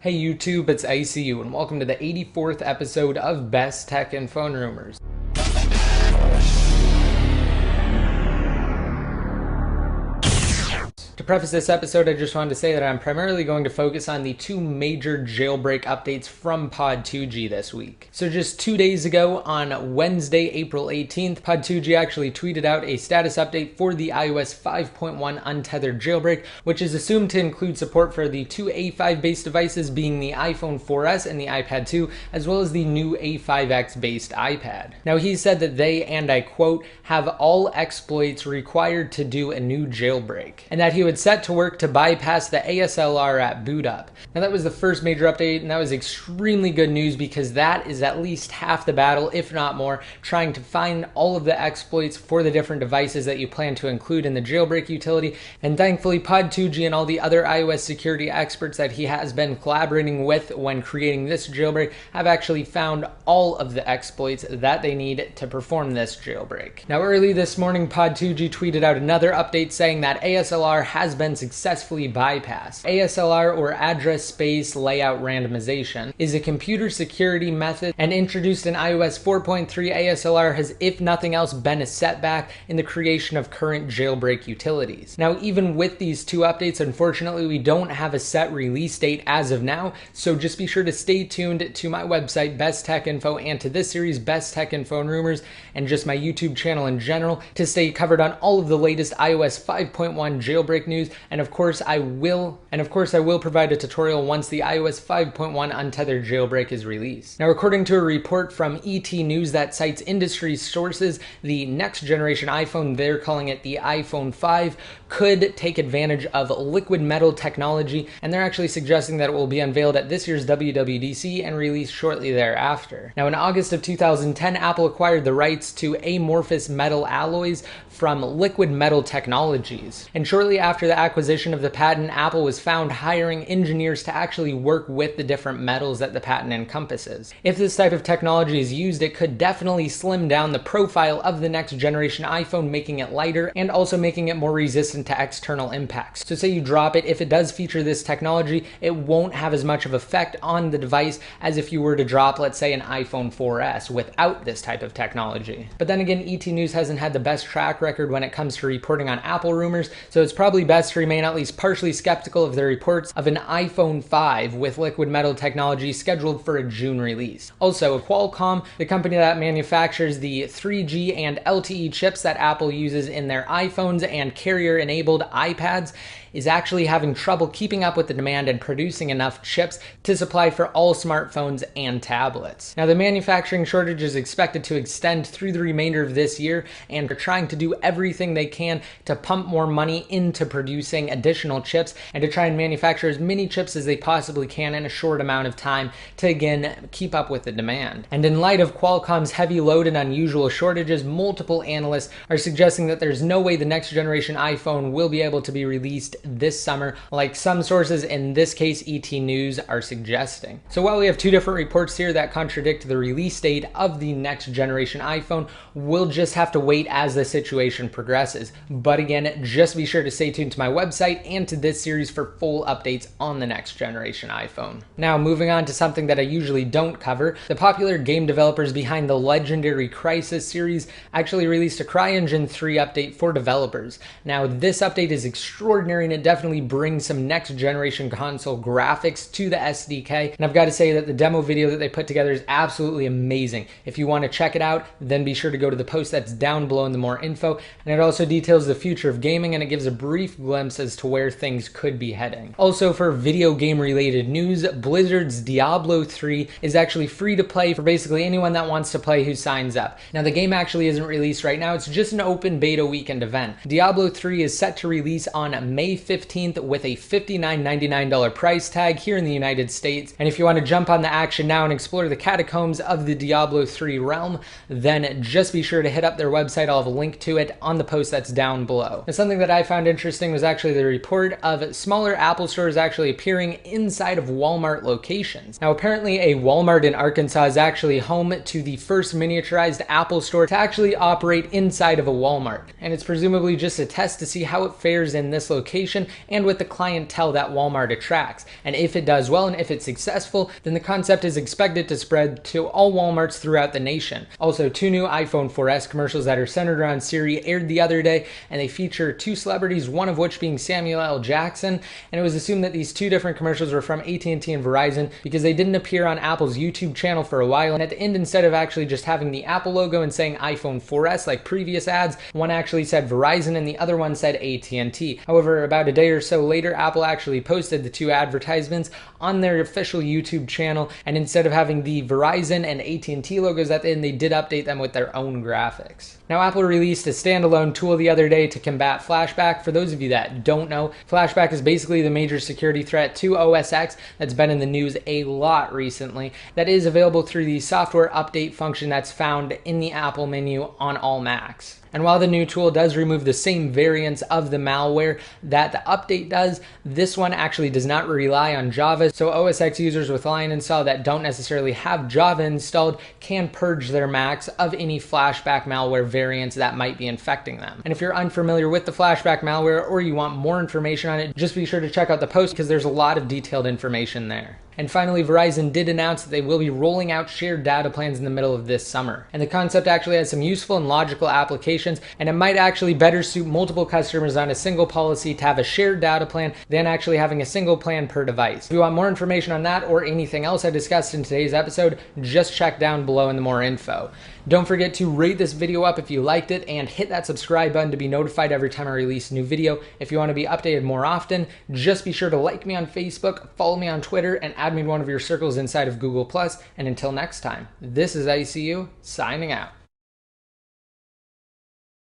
Hey YouTube, it's ICU and welcome to the 84th episode of Best Tech and Phone Rumors. To preface this episode, I just wanted to say that I'm primarily going to focus on the two major jailbreak updates from Pod2G this week. So just 2 days ago, on Wednesday, April 18th, Pod2G actually tweeted out a status update for the iOS 5.1 Untethered jailbreak, which is assumed to include support for the two A5-based devices being the iPhone 4S and the iPad 2, as well as the new A5X-based iPad. Now he said that they, and I quote, have all exploits required to do a new jailbreak, and that he would set to work to bypass the ASLR at boot up. Now that was the first major update, and that was extremely good news because that is at least half the battle, if not more, trying to find all of the exploits for the different devices that you plan to include in the jailbreak utility. And thankfully Pod2G and all the other iOS security experts that he has been collaborating with when creating this jailbreak have actually found all of the exploits that they need to perform this jailbreak. Now early this morning, Pod2G tweeted out another update saying that ASLR has been successfully bypassed. ASLR, or Address Space Layout Randomization, is a computer security method, and introduced in iOS 4.3, ASLR has, if nothing else, been a setback in the creation of current jailbreak utilities. Now, even with these two updates, unfortunately, we don't have a set release date as of now, so just be sure to stay tuned to my website, Best Tech Info, and to this series, Best Tech and Phone Rumors, and just my YouTube channel in general, to stay covered on all of the latest iOS 5.1 jailbreak news, and of course I will provide a tutorial once the iOS 5.1 Untethered jailbreak is released. Now, according to a report from ET News that cites industry sources, the next generation iPhone, they're calling it the iPhone 5, could take advantage of liquid metal technology, and they're actually suggesting that it will be unveiled at this year's WWDC and released shortly thereafter. Now, in August of 2010, Apple acquired the rights to amorphous metal alloys from Liquid Metal Technologies, and shortly after the acquisition of the patent, Apple was found hiring engineers to actually work with the different metals that the patent encompasses. If this type of technology is used, it could definitely slim down the profile of the next generation iPhone, making it lighter and also making it more resistant to external impacts. So say you drop it, if it does feature this technology, it won't have as much of effect on the device as if you were to drop, let's say, an iPhone 4S without this type of technology. But then again, ET News hasn't had the best track record when it comes to reporting on Apple rumors, so it's probably best to remain at least partially skeptical of the reports of an iPhone 5 with liquid metal technology scheduled for a June release. Also, Qualcomm, the company that manufactures the 3G and LTE chips that Apple uses in their iPhones and carrier-enabled iPads, is actually having trouble keeping up with the demand and producing enough chips to supply for all smartphones and tablets. Now, the manufacturing shortage is expected to extend through the remainder of this year, and they're trying to do everything they can to pump more money into producing additional chips and to try and manufacture as many chips as they possibly can in a short amount of time to, again, keep up with the demand. And in light of Qualcomm's heavy load and unusual shortages, multiple analysts are suggesting that there's no way the next generation iPhone will be able to be released this summer, like some sources, in this case ET News, are suggesting. So while we have two different reports here that contradict the release date of the next generation iPhone, we'll just have to wait as the situation progresses. But again, just be sure to stay tuned to my website and to this series for full updates on the next generation iPhone. Now, moving on to something that I usually don't cover, the popular game developers behind the legendary Crysis series actually released a CryEngine 3 update for developers. Now, this update is extraordinary, and it definitely brings some next generation console graphics to the SDK, and I've got to say that the demo video that they put together is absolutely amazing. If you want to check it out, then be sure to go to the post that's down below in the more info, and it also details the future of gaming, and it gives a brief glimpse as to where things could be heading. Also, for video game related news, Blizzard's Diablo 3 is actually free to play for basically anyone that wants to play who signs up. Now, the game actually isn't released right now, it's just an open beta weekend event. Diablo 3 is set to release on May 15th with a $59.99 price tag here in the United States. And if you want to jump on the action now and explore the catacombs of the Diablo 3 realm, then just be sure to hit up their website. I'll have a link to it on the post that's down below. Now, something that I found interesting interesting was actually the report of smaller Apple stores actually appearing inside of Walmart locations. Now, apparently a Walmart in Arkansas is actually home to the first miniaturized Apple store to actually operate inside of a Walmart. And it's presumably just a test to see how it fares in this location and with the clientele that Walmart attracts. And if it does well and if it's successful, then the concept is expected to spread to all Walmarts throughout the nation. Also, 2 new iPhone 4S commercials that are centered around Siri aired the other day, and they feature 2 celebrities, one of which being Samuel L. Jackson. And it was assumed that these 2 different commercials were from AT&T and Verizon because they didn't appear on Apple's YouTube channel for a while. And at the end, instead of actually just having the Apple logo and saying iPhone 4S like previous ads, one actually said Verizon and the other one said AT&T. However, about a day or so later, Apple actually posted the 2 advertisements on their official YouTube channel, and instead of having the Verizon and AT&T logos at the end, they did update them with their own graphics. Now, Apple released a standalone tool the other day to combat flashback. For those of you that don't know, flashback is basically the major security threat to OS X that's been in the news a lot recently, that is available through the software update function that's found in the Apple menu on all Macs. And while the new tool does remove the same variants of the malware that the update does, this one actually does not rely on Java. So OS X users with Lion installed that don't necessarily have Java installed can purge their Macs of any flashback malware variants that might be infecting them. And if you're unfamiliar with the flashback malware or you want more information on it, just be sure to check out the post because there's a lot of detailed information there. And finally, Verizon did announce that they will be rolling out shared data plans in the middle of this summer. And the concept actually has some useful and logical applications, and it might actually better suit multiple customers on a single policy to have a shared data plan than actually having a single plan per device. If you want more information on that or anything else I discussed in today's episode, just check down below in the more info. Don't forget to rate this video up if you liked it and hit that subscribe button to be notified every time I release a new video. If you want to be updated more often, just be sure to like me on Facebook, follow me on Twitter, and add me to one of your circles inside of Google+. And until next time, this is ICU signing out.